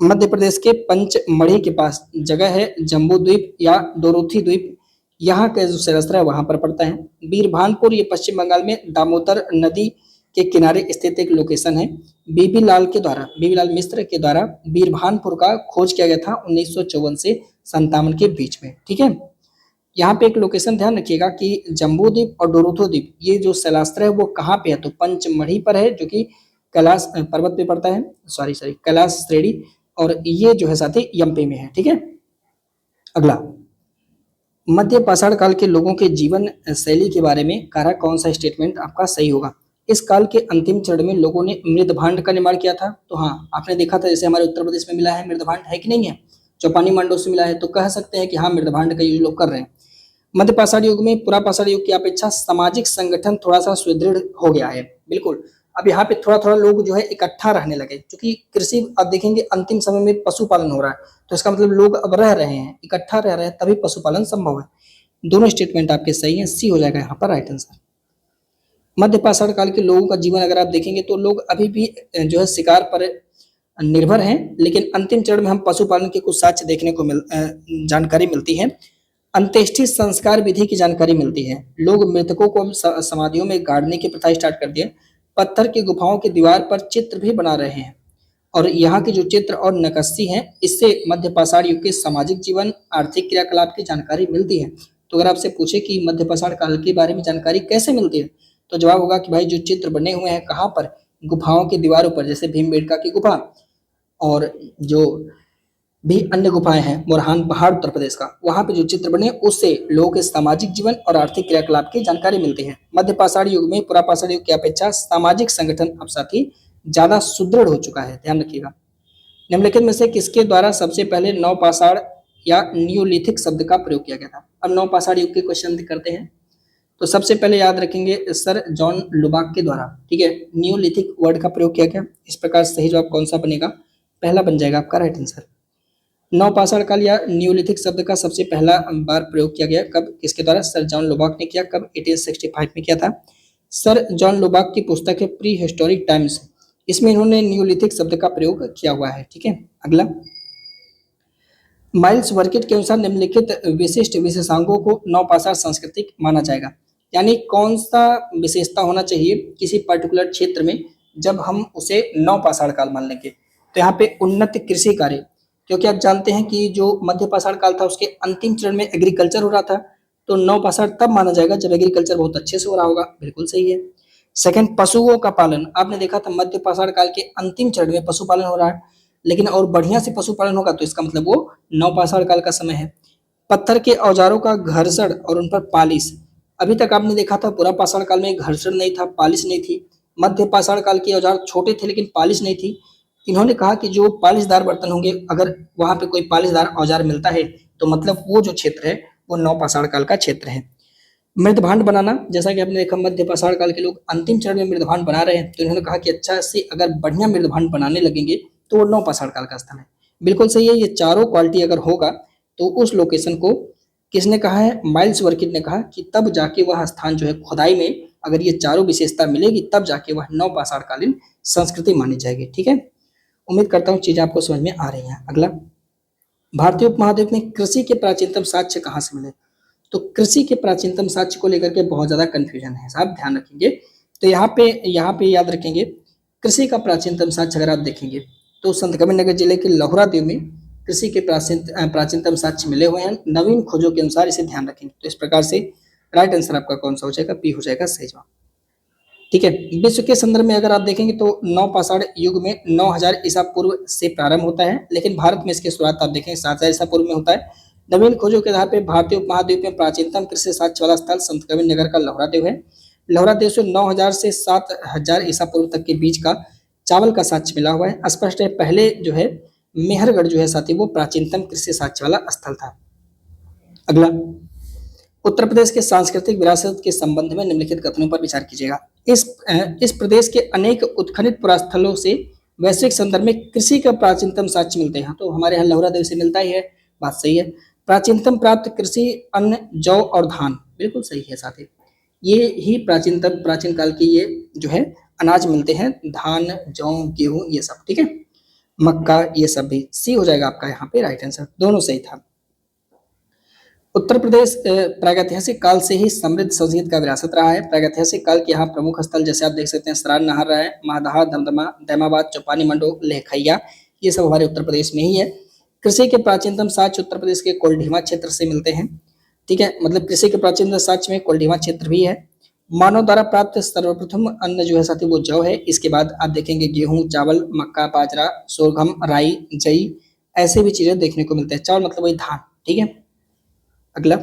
मध्य प्रदेश के पंचमढ़ी के पास जगह है, जम्बू द्वीप या डोरुथी द्वीप, यहाँ का जो शिलास्त्र है वहां पर पड़ता है। बीरभानपुर ये पश्चिम बंगाल में दामोदर नदी के किनारे स्थित एक लोकेशन है। बीबी लाल मिश्र के द्वारा बीरभानपुर का खोज किया गया था 1954 से 57 के बीच में, ठीक है। यहाँ पे एक लोकेशन ध्यान रखिएगा कि जम्बू द्वीप और डोरुथो द्वीप, ये जो शिलास्त्र है वो कहाँ पे है? तो पंचमढ़ी पर है, जो कि कैलाश पर्वत पे पड़ता है, सॉरी कैलाश श्रेणी, और ये जो है साथी एमपी में है, ठीक है। अगला, मध्य पाषाण काल के लोगों के जीवन शैली के बारे में कारक कौन सा स्टेटमेंट आपका सही होगा? इस काल के अंतिम चरण में लोगों ने मृदभांड का निर्माण किया था। तो हाँ, आपने देखा था जैसे हमारे उत्तर प्रदेश में मिला है मृदभांड, है कि नहीं है? चौपानी मांडव से मिला है, तो कह सकते हैं कि हाँ मृदभांड का यूज लोग कर रहे हैं। मध्य पाषाण युग में पुरा पाषाण युग की अपेक्षा सामाजिक संगठन थोड़ा सा सुदृढ़ हो गया है, बिल्कुल। अब यहाँ पे थोड़ा थोड़ा लोग जो है इकट्ठा रहने लगे, क्योंकि कृषि अब देखेंगे अंतिम समय में पशुपालन हो रहा है, तो इसका मतलब लोग अब रह रहे हैं, इकट्ठा रह रहे हैं, तभी पशुपालन संभव है। दोनों स्टेटमेंट आपके सही हैं, सी हो जाएगा यहाँ पर राइट आंसर। मध्य पाषाण काल के लोगों का जीवन अगर आप देखेंगे तो लोग अभी भी जो है शिकार पर निर्भर हैं, लेकिन अंतिम चरण में हम पशुपालन के कुछ साक्ष्य देखने को जानकारी मिलती है। अंत्येष्टि संस्कार विधि की जानकारी मिलती है। लोग मृतकों को समाधियों में गाड़ने की प्रथा स्टार्ट कर दिए। पत्थर की गुफाओं की दीवार पर चित्र भी बना रहे हैं, और यहाँ के जो चित्र और नक्काशी हैं, इससे मध्य पाषाण युग के सामाजिक जीवन, आर्थिक क्रियाकलाप की जानकारी मिलती है। तो अगर आपसे पूछे कि मध्य पाषाण काल के बारे में जानकारी कैसे मिलती है, तो जवाब होगा कि भाई जो चित्र बने हुए हैं कहाँ पर? गुफाओं की दीवारों पर, जैसे भीमबेटका की गुफा और जो भी अन्य गुफाएं हैं, मोरहान पहाड़ उत्तर प्रदेश का, वहां पे जो चित्र बने उससे लोगों के सामाजिक जीवन और आर्थिक क्रियाकलाप की जानकारी मिलती है। मध्य पाषाण युग में पुरा पाषाण युग की अपेक्षा सामाजिक संगठन अब साथी ज्यादा सुदृढ़ हो चुका है, ध्यान रखिएगा। निम्नलिखित में से किसके द्वारा सबसे पहले नवपाषाण या न्यूलिथिक शब्द का प्रयोग किया गया था? अब नवपाषाण युग के क्वेश्चन करते हैं, तो सबसे पहले याद रखेंगे सर जॉन लुबाक के द्वारा, ठीक है, न्यूलिथिक वर्ड का प्रयोग किया गया। इस प्रकार सही जवाब कौन सा बनेगा? पहला बन जाएगा आपका राइट आंसर। नवपाषाण काल या न्यूलिथिक शब्द का सबसे पहला बार प्रयोग किया गया कब, किसके द्वारा? सर जॉन लुबाक ने किया। कब? 1865 में किया था। सर जॉन लुबाक की पुस्तक है प्री हिस्टोरिक टाइम्स, इसमें इन्होंने न्यूलिथिक शब्द का प्रयोग किया हुआ है, ठीक है। अगला, माइल्स वर्किट के अनुसार निम्नलिखित विशिष्ट विशेषांगों को नवपाषाण सांस्कृतिक माना जाएगा। यानी कौन सा विशेषता होना चाहिए किसी पर्टिकुलर क्षेत्र में जब हम उसे नवपाषाण काल मान लेंगे? तो यहाँ पे उन्नत कृषि कार्य, क्योंकि आप जानते हैं कि जो मध्य पाषाण काल था उसके अंतिम चरण में एग्रीकल्चर हो रहा था, तो नवपाषाण तब माना जाएगा जब एग्रीकल्चर बहुत अच्छे से हो रहा होगा, बिल्कुल सही है। सेकंड, पशुओं का पालन, आपने देखा था मध्य पाषाण काल के अंतिम चरण में पशुपालन हो रहा है, लेकिन और बढ़िया से पशुपालन होगा तो इसका मतलब वो नवपाषाण काल का समय है। पत्थर के औजारों का घर्षण और उन पर पालिश, अभी तक आपने देखा था पूरा पाषाण काल में घर्षण नहीं था, पालिश नहीं थी। मध्य पाषाण काल के औजार छोटे थे लेकिन पालिश नहीं थी। इन्होंने कहा कि जो पालिशदार बर्तन होंगे, अगर वहां पे कोई पालिशदार औजार मिलता है तो मतलब वो जो क्षेत्र है वो नवपाषाण काल का क्षेत्र है। मृदभांड बनाना, जैसा कि आपने देखा मध्य पाषाण काल के लोग अंतिम चरण में मृदभांड बना रहे हैं, तो इन्होंने कहा कि अच्छा से अगर बढ़िया मृदभांड बनाने लगेंगे तो वो नवपाषाण काल का स्थल है। बिल्कुल सही है, ये चारों क्वालिटी अगर होगा तो उस लोकेशन को किसने कहा है, माइल्स वर्किड ने कहा कि तब जाके वह स्थान जो है खुदाई में अगर ये चारों विशेषता मिलेगी तब जाके वह नवपाषाण कालीन संस्कृति मानी जाएगी। ठीक है, उम्मीद करता हूँ चीजें आपको समझ में आ रही हैं। अगला, भारतीय उपमहाद्वीप में कृषि के प्राचीनतम साक्ष्य कहाँ से मिले? तो कृषि के प्राचीनतम साक्ष्य को लेकर के बहुत ज्यादा कंफ्यूजन है साहब, ध्यान रखेंगे। तो यहाँ पे याद रखेंगे, कृषि का प्राचीनतम साक्ष्य अगर आप देखेंगे तो संतकबीरनगर जिले के लहुरा देव में कृषि के प्राचीनतम साक्ष्य मिले हुए हैं नवीन खोजों के अनुसार, इसे ध्यान रखेंगे। तो इस प्रकार से राइट आंसर आपका कौन सा हो जाएगा? पी हो जाएगा सही जवाब। ठीक है, विश्व के संदर्भ में अगर आप देखेंगे तो नवपाषाण युग में 9000 ईसा पूर्व से प्रारंभ होता है, लेकिन भारत में इसकी शुरुआत आप देखेंगे 7000 ईसा पूर्व में होता है। नवीन खोजों के आधार पर भारतीय उपमहाद्वीप में प्राचीनतम कृषि साक्ष्य वाला स्थल संतकबीरनगर का लहुरा देव है। लहुरा देव से 9000 से 7000 ईसा पूर्व तक के बीच का चावल का साक्ष्य मिला हुआ है। स्पष्ट है, पहले जो है मेहरगढ़ जो है साथी वो प्राचीनतम कृषि साक्ष्य वाला स्थल था। अगला, उत्तर प्रदेश के सांस्कृतिक विरासत के संबंध में निम्नलिखित कथनों पर विचार कीजिएगा। इस प्रदेश के अनेक उत्खनित पुरास्थलों से वैश्विक संदर्भ में कृषि का प्राचीनतम साक्ष्य मिलते हैं। तो हमारे यहाँ लहुरा देव से मिलता ही है, बात सही है। प्राचीनतम प्राप्त कृषि अन्न जौ और धान, बिल्कुल सही है साथी। ये ही प्राचीन काल के ये जो है अनाज मिलते हैं, धान जौ गेहूं ये सब। ठीक है, मक्का ये सब भी। सी हो जाएगा आपका यहाँ पे राइट आंसर, दोनों सही था। उत्तर प्रदेश प्रागैतिहासिक काल से ही समृद्ध संस्कृति का विरासत रहा है। प्रागैतिहासिक काल के यहाँ प्रमुख स्थल जैसे आप देख सकते हैं सरार नहर रहा है, महादहा, दमदमा, दैमाबाद, चौपानी, मंडो, लेखैया, ये सब हमारे उत्तर प्रदेश में ही है। कृषि के प्राचीनतम साक्ष्य उत्तर प्रदेश के कोल्ढीमा क्षेत्र से मिलते हैं। ठीक है, मतलब कृषि के प्राचीनतम साक्ष्य में कोल्ढीमा क्षेत्र भी है। मानव द्वारा प्राप्त सर्वप्रथम अन्न जो है साथी वो जौ है। इसके बाद आप देखेंगे गेहूं, चावल, मक्का, बाजरा, सोरगम, राई, जई, ऐसे भी चीजें देखने को मिलते हैं। चावल मतलब वही धान। ठीक है, अगला,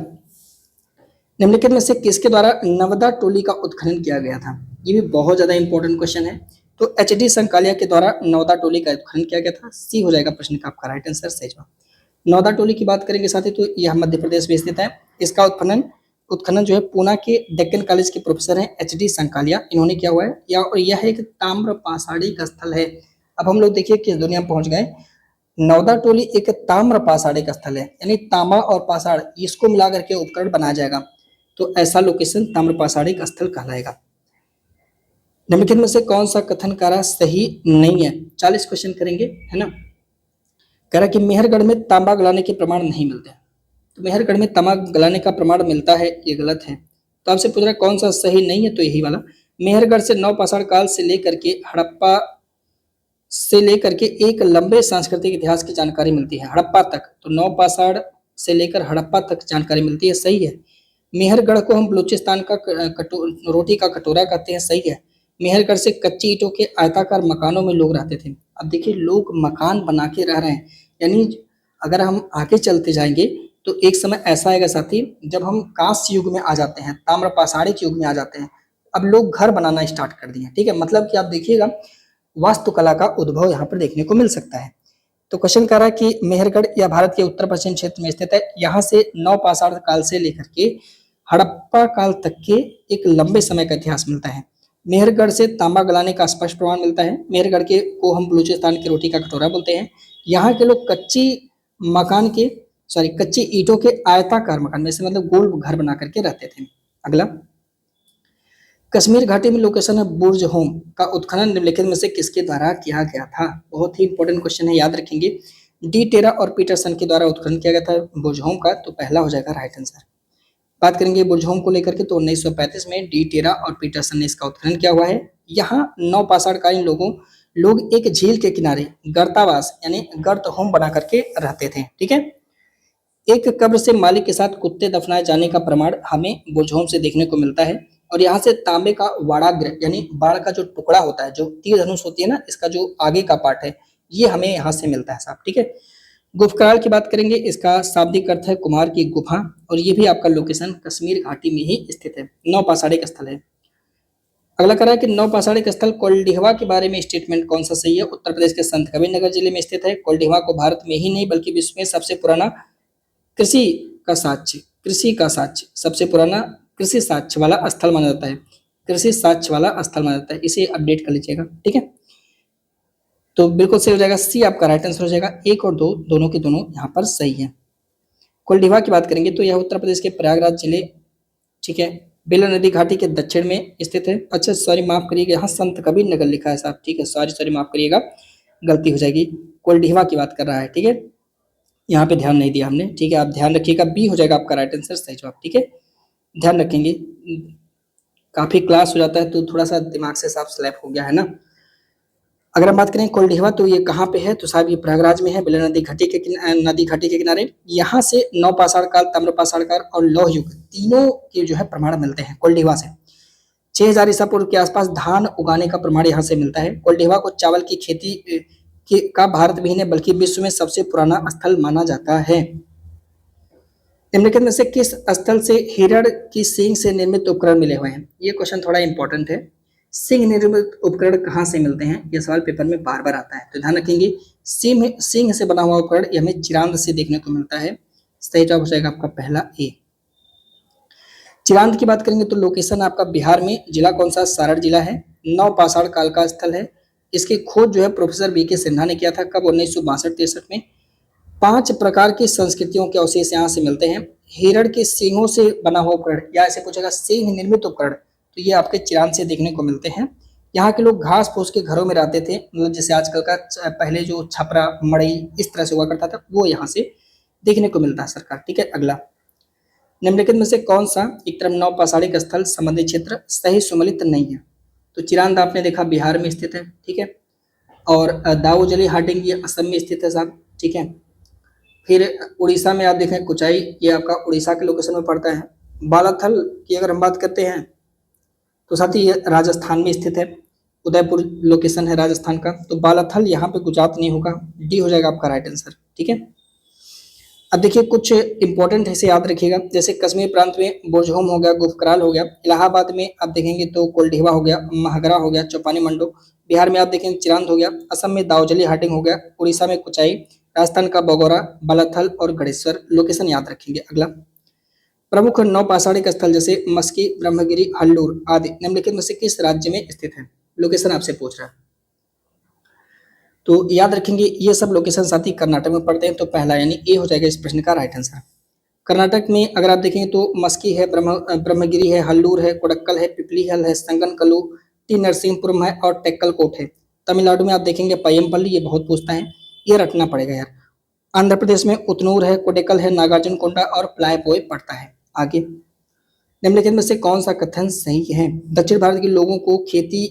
निम्नलिखित में से किसके द्वारा नवदा टोली का उत्खनन किया गया था? ये भी बहुत ज्यादा इंपॉर्टेंट क्वेश्चन है। तो एच.डी. संकालिया के द्वारा नवदा टोली का उत्खनन किया गया था। सी हो जाएगा प्रश्न का आपका राइट आंसर, सही जवाब। नवदा टोली की बात करेंगे साथी तो यह मध्य प्रदेश में स्थित है। इसका उत्खनन जो है पूना के डेक्कन कॉलेज के प्रोफेसर हैं एच.डी. संकालिया, इन्होंने किया हुआ है। और यह एक ताम्र पाषाणी का स्थल है। अब हम लोग देखिए किस दुनिया में पहुंच गए। नवदा टोली एक ताम्र पाषाणी का स्थल है, यानी तांबा और पाषाण इसको मिलाकर के उपकरण बनाया जाएगा, तो ऐसा लोकेशन ताम्र पाषाणी का स्थल कहलाएगा। निम्नलिखित में से कौन सा कथन कार्य सही नहीं है? 40 क्वेश्चन करेंगे, है ना। कह रहा कि मेहरगढ़ में तांबा गलाने के प्रमाण नहीं मिलते। तो मेहरगढ़ में तांबा गलाने का प्रमाण मिलता है, ये गलत है। तो आपसे पूछ रहा कौन सा सही नहीं है, तो यही वाला। मेहरगढ़ से नवपाषाण काल से लेकर के हड़प्पा से लेकर के एक लंबे सांस्कृतिक इतिहास की जानकारी मिलती है, हड़प्पा तक। तो नवपाषाण से लेकर हड़प्पा तक जानकारी मिलती है, सही है। मेहरगढ़ को हम बलूचिस्तान का रोटी का कटोरा कहते हैं, सही है। मेहरगढ़ से कच्ची ईंटों के आयताकार मकानों में लोग रहते थे। अब देखिए लोग मकान बना के रह रहे हैं, यानी अगर हम आगे चलते जाएंगे तो एक समय ऐसा आएगा साथी जब हम कांस्य युग में आ जाते हैं, ताम्र पाषाणिक युग में आ जाते हैं। अब लोग घर बनाना स्टार्ट कर दिए। ठीक है, मतलब कि आप देखिएगा वास्तुकला का उद्भव यहाँ पर देखने को मिल सकता है। तो क्वेश्चन कह रहा है कि मेहरगढ़ या भारत के उत्तर पश्चिम क्षेत्र में स्थित है। यहाँ से नवपाषाण काल से लेकर के हड़प्पा काल तक के एक लंबे समय का इतिहास मिलता है। मेहरगढ़ से तांबा गलाने का स्पष्ट प्रमाण मिलता है। मेहरगढ़ के को हम बलूचिस्तान की रोटी का कटोरा बोलते हैं। यहाँ के लोग कच्ची ईंटों के आयताकार मकान में से मतलब गोल घर बना करके रहते थे। अगला, कश्मीर घाटी में लोकेशन है बुर्ज होम का उत्खनन निम्नलिखित में से किसके द्वारा किया गया था? बहुत ही इंपॉर्टेंट क्वेश्चन है, याद रखेंगे। डी टेरा और पीटरसन के द्वारा उत्खनन किया गया था बुर्ज होम का, तो पहला हो जाएगा राइट आंसर। बात करेंगे बुर्ज होम को लेकर के तो 1935 में डी टेरा और पीटरसन ने इसका उत्खनन किया हुआ है। यहाँ नवपाषाणकालीन लोग एक झील के किनारे गर्तावास यानी गर्त होम बना करके रहते थे। ठीक है, एक कब्र से मालिक के साथ कुत्ते दफनाए जाने का प्रमाण हमें बुर्ज होम से देखने को मिलता है। और यहाँ से तांबे का वाड़ाग्र यानी बाढ़ का जो टुकड़ा होता है, जो तीर धनुष होती है ना, इसका जो आगे का पार्ट है, ये हमें यहाँ से मिलता है साहब। ठीक है, गुफकराल की बात करेंगे, इसका शाब्दिक अर्थ है कुम्हार की गुफा, और ये भी आपका लोकेशन कश्मीर घाटी में ही स्थित है, नौपाषाणिक स्थल है। अगला कह रहा है कि नौपाषाणिक स्थल कोल्डिहवा के बारे में स्टेटमेंट कौन सा सही है। उत्तर प्रदेश के संत कबीरनगर जिले में स्थित है। कोल्डिहवा को भारत में ही नहीं बल्कि विश्व में सबसे पुराना कृषि कृषि का साक्ष्य सबसे पुराना कृषि साक्ष्य वाला स्थल माना जाता है। कृषि साक्ष्य वाला स्थल माना जाता है, इसे अपडेट कर लीजिएगा, ठीक है। तो बिल्कुल सही हो जाएगा, सी आपका राइट आंसर हो जाएगा। एक और दो दोनों के दोनों यहाँ पर सही है। कोल्डिवा की बात करेंगे तो यह उत्तर प्रदेश के प्रयागराज जिले, ठीक है, बेला नदी घाटी के दक्षिण में स्थित है। अच्छा सॉरी माफ करिएगा, यहाँ संत कबीर नगर लिखा है साहब, ठीक है, सॉरी माफ करिएगा, गलती हो जाएगी। कोल्डिवा की बात कर रहा है, ठीक है, यहाँ पे ध्यान नहीं दिया हमने, ठीक है, आप ध्यान रखिएगा, बी हो जाएगा आपका राइट आंसर, सही जवाब, ठीक है, ध्यान रखेंगे। काफी क्लास हो जाता है तो थोड़ा सा दिमाग से साफ स्लैप हो गया है ना। अगर हम बात करें कोल्डिहवा तो ये कहाँ पे है, तो साहब ये प्रयागराज में है, बेला नदी घाटी के किनारे। यहाँ से नवपाषाण काल, ताम्रपाषाण काल और लौह युग तीनों के जो है प्रमाण मिलते हैं कोल्डिहवा से। 6000 ईसा पूर्व के आसपास धान उगाने का प्रमाण यहाँ से मिलता है। कोल्डिहवा को चावल की खेती का भारत भी नहीं बल्कि विश्व में सबसे पुराना स्थल माना जाता है। निम्नलिखित में से किस स्थल से हिरण की सींग से निर्मित उपकरण मिले हुए हैं। ये क्वेश्चन थोड़ा इंपॉर्टेंट है। सिंह निर्मित उपकरण कहाँ से मिलते हैं, यह सवाल पेपर में बार बार आता है, तो ध्यान रखेंगे। सिंह से बना हुआ उपकरण ये हमें चिरांद से देखने को मिलता है। सही जवाब हो जाएगा आपका पहला ए। चिरांद की बात करेंगे तो लोकेशन आपका बिहार में, जिला कौन सा, सारण जिला है। नवपाषाण काल का स्थल है। इसकी खोज जो है प्रोफेसर बी.के. सिन्हा ने किया था, कब, 1962-63 में। 5 प्रकार की संस्कृतियों के अवशेष यहाँ से मिलते हैं। हिरण के सींगों से बना हुआ उपकरण, या ऐसे पूछेगा सिंह निर्मित उपकरण, तो ये आपके चिरांद से देखने को मिलते हैं। यहाँ के लोग घास फूस के घरों में रहते थे, मतलब जैसे आजकल का पहले जो छपरा मड़ई इस तरह से हुआ करता था, वो यहाँ से देखने को मिलता है सरकार, ठीक है। अगला, निम्नलिखित में से कौन सा एक तरफ नवपाषाणिक स्थल संबंधित क्षेत्र सही सुमेलित नहीं है। तो चिरांद आपने देखा बिहार में स्थित है, ठीक है, और दाऊजली हाटिंग ये असम में स्थित है साहब, ठीक है। फिर उड़ीसा में आप देखें कुचाई, ये आपका उड़ीसा के लोकेशन में पड़ता है। बालाथल की अगर हम बात करते हैं तो साथ ही ये राजस्थान में स्थित है। उदयपुर लोकेशन है राजस्थान का, तो बालाथल यहाँ पे गुजरात नहीं होगा, डी हो जाएगा आपका राइट आंसर, ठीक है। अब देखिए कुछ इंपॉर्टेंट है, याद रखिएगा, जैसे कश्मीर प्रांत में बुरजहोम हो गया, गुफकराल हो गया। इलाहाबाद में आप देखेंगे तो कोल्डिहवा हो गया, महगरा हो गया, चौपानी मंडो। बिहार में आप देखेंगे चिरांद हो गया। असम में दाऊजली हाटिंग हो गया। उड़ीसा में कुचाई। राजस्थान का बगोरा, बालाथल और गणेश्वर लोकेशन याद रखेंगे। अगला, प्रमुख नवपाषाणिक स्थल जैसे मस्की, ब्रह्मगिरी, हल्लूर आदि निम्नलिखित में से किस राज्य में स्थित है। लोकेशन आपसे पूछ रहा है, तो याद रखेंगे ये सब लोकेशन साथ ही कर्नाटक में पड़ते हैं, तो पहला यानी ए हो जाएगा इस प्रश्न का राइट आंसर। कर्नाटक में अगर आप देखेंगे तो मस्की है, ब्रह्मगिरी है, हल्लूर है, कोडक्कल है, पिपलीहल है, संगनकल्लू, टी नरसिंहपुरम है और टेक्कलकोट है। तमिलनाडु में आप देखेंगे पय्यमपल्ली, ये बहुत पूछता है, ये रटना पड़ेगा यार। आंध्र प्रदेश में उतनूर है, कोडेकल है, नागार्जुन कोंडा और प्लायपोय पड़ता है। आगे, निम्नलिखित में से कौन सा कथन सही है। दक्षिण भारत के लोगों को खेती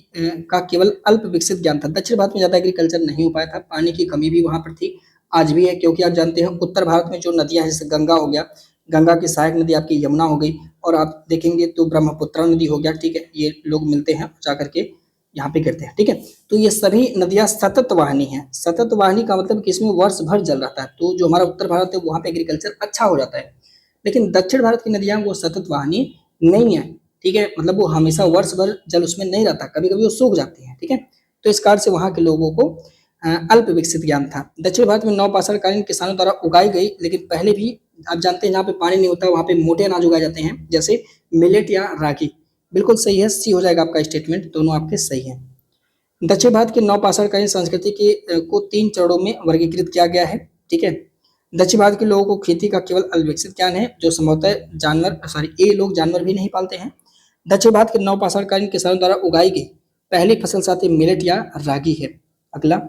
का केवल अल्प विकसित ज्ञान था। दक्षिण भारत में ज्यादा एग्रीकल्चर नहीं हो पाया था, पानी की कमी भी वहां पर थी, आज भी है, क्योंकि आप जानते हैं उत्तर भारत में जो नदियां हैं, जैसे गंगा हो गया, गंगा की सहायक नदी आपकी यमुना हो गई, और आप देखेंगे तो ब्रह्मपुत्र नदी हो गया, ठीक है, ये लोग मिलते हैं जाकर के यहाँ पे गिरते हैं, ठीक है। तो ये सभी नदियां सतत वाहिनी है। सतत वाहिनी का मतलब कि इसमें वर्ष भर जल रहता है, तो जो हमारा उत्तर भारत है वहां पे एग्रीकल्चर अच्छा हो जाता है। लेकिन दक्षिण भारत की नदियां वो सतत वाहिनी नहीं है, ठीक है, मतलब वो हमेशा वर्ष भर जल उसमें नहीं रहता, कभी कभी वो सूख जाती है, ठीक है। तो इस कारण से वहां के लोगों को अल्प विकसित ज्ञान था। दक्षिण भारत में नवपाषाणकालीन किसानों द्वारा उगाई गई, लेकिन पहले भी आप जानते हैं जहाँ पे पानी नहीं होता वहां पे मोटे अनाज उगाए जाते हैं, जैसे मिलेट या रागी। बिल्कुल सही है, सी हो जाएगा आपका स्टेटमेंट, दोनों आपके सही है। दक्षिण भारत की नवपाषाणकालीन संस्कृति के को 3 चरणों में वर्गीकृत किया गया है, ठीक है। दक्षिण भारत के लोगों को खेती का केवल अल्पविकसित ज्ञान है, जो संभवतः ये लोग जानवर भी नहीं पालते हैं। दक्षिण भारत के नवपाषाणकालीन किसानों द्वारा उगाई गई पहली फसल साथ ही मिलेट या रागी है। अगला,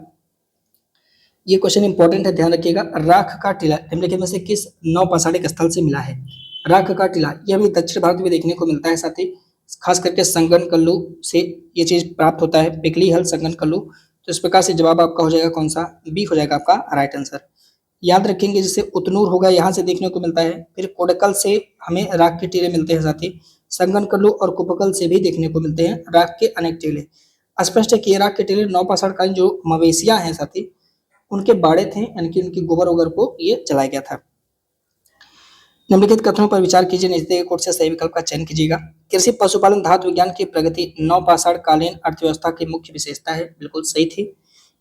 ये क्वेश्चन इंपॉर्टेंट है, ध्यान रखिएगा। राख का टीला निम्नलिखित में से किस नवपाषाणिक स्थल से मिला है। राख का टीला ये हमें दक्षिण भारत में देखने को मिलता है, साथ ही खास करके संगनकल्लू से ये चीज प्राप्त होता है, पिपलीहल, संगनकल्लू। तो इस प्रकार से जवाब आपका हो जाएगा कौन सा, बी हो जाएगा आपका राइट आंसर। याद रखेंगे, जैसे उतनूर होगा यहाँ से देखने को मिलता है, फिर कोडकल से हमें राख के टीले मिलते हैं, साथ ही संगनकल्लू और कुपकल से भी देखने को मिलते हैं राख के अनेक टीले। स्पष्ट है कि राख के टीले नवपाषाणकालीन जो मवेशियां हैं साथी उनके बाड़े थे, यानी कि उनकी गोबर वगैरह को ये जलाया गया था। निम्नलिखित कथनों पर विचार कीजिए, नीचे दिए गए कोट से सही विकल्प का चयन कीजिएगा। कृषि पशुपालन धातु विज्ञान की प्रगति नवपाषाण कालीन अर्थव्यवस्था की मुख्य विशेषता है, बिल्कुल सही थी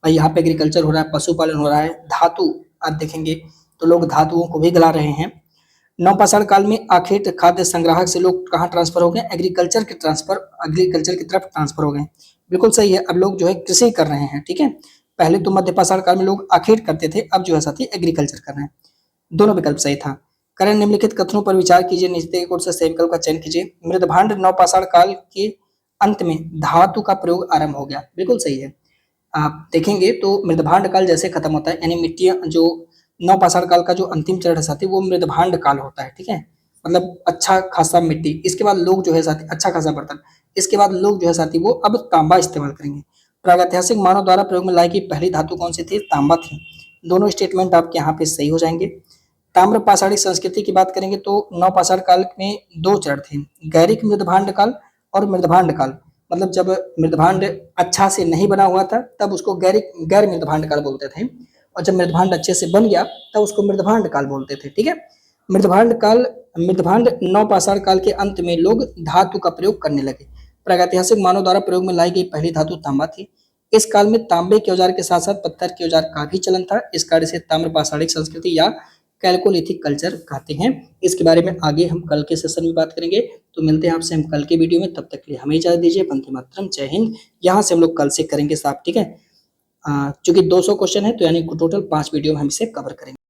भाई। यहाँ पे एग्रीकल्चर हो रहा है, पशुपालन हो रहा है, धातु आप देखेंगे तो लोग धातुओं को भी गला रहे हैं। नवपाषाण काल में आखेट खाद्य संग्राहक से लोग कहाँ ट्रांसफर हो गए, एग्रीकल्चर की तरफ ट्रांसफर हो गए, बिल्कुल सही है। अब लोग जो है कृषि कर रहे हैं, ठीक है। पहले तो मध्यपाषाण काल में लोग आखेट करते थे, अब जो है साथी एग्रीकल्चर कर रहे हैं। दोनों विकल्प सही था। करें निम्नलिखित कथनों पर विचार कीजिए, नीचे कोट से सही विकल्प का चयन कीजिए। मृदभांड नवपाषाण काल के अंत में धातु का प्रयोग आरंभ हो गया, बिल्कुल सही है। आप देखेंगे तो मृदभांड काल जैसे खत्म होता है, यानी मिट्टियां जो नवपाषाण काल का जो अंतिम चरण है साथी वो मृदभांड काल होता है, ठीक है। मतलब अच्छा खासा मिट्टी, इसके बाद लोग जो है साथी अच्छा खासा बर्तन, इसके बाद लोग जो है साथी वो अब तांबा इस्तेमाल करेंगे। प्रागैतिहासिक मानव द्वारा प्रयोग में लाई गई पहली धातु कौन सी थी, तांबा थी। दोनों स्टेटमेंट आपके यहाँ पे सही हो जाएंगे। ताम्रपाषाणी संस्कृति की बात करेंगे तो नवपाषाण काल में दो चरण थे, गैरिक मृदभांड काल और मृदभांड काल। मतलब जब मृदभांड अच्छा से नहीं बना हुआ था तब उसको गैर मृदभांड काल बोलते थे, और जब मृदभांड अच्छे से बन गया तब उसको मृदभांड काल बोलते थे, ठीक है। मृदभांड नवपाषाण काल के अंत में लोग धातु का प्रयोग करने लगे। प्रागैतिहासिक मानव द्वारा प्रयोग में लाई गई पहली धातु तांबा थी। इस काल में तांबे के औजार के साथ साथ पत्थर के औजार का भी चलन था। इस कार्य से ताम्रपाषाणिक संस्कृति या कैल्कोलिथिक कल्चर कहते हैं। इसके बारे में आगे हम कल के सेशन में बात करेंगे। तो मिलते हैं आपसे हम कल के वीडियो में, तब तक के लिए हमें इजाजत दीजिए। वंदे मातरम, जय हिंद। यहाँ से हम लोग कल से करेंगे साहब, ठीक है। चूंकि 200 क्वेश्चन है तो यानी टोटल 5 वीडियो में हम इसे कवर करेंगे।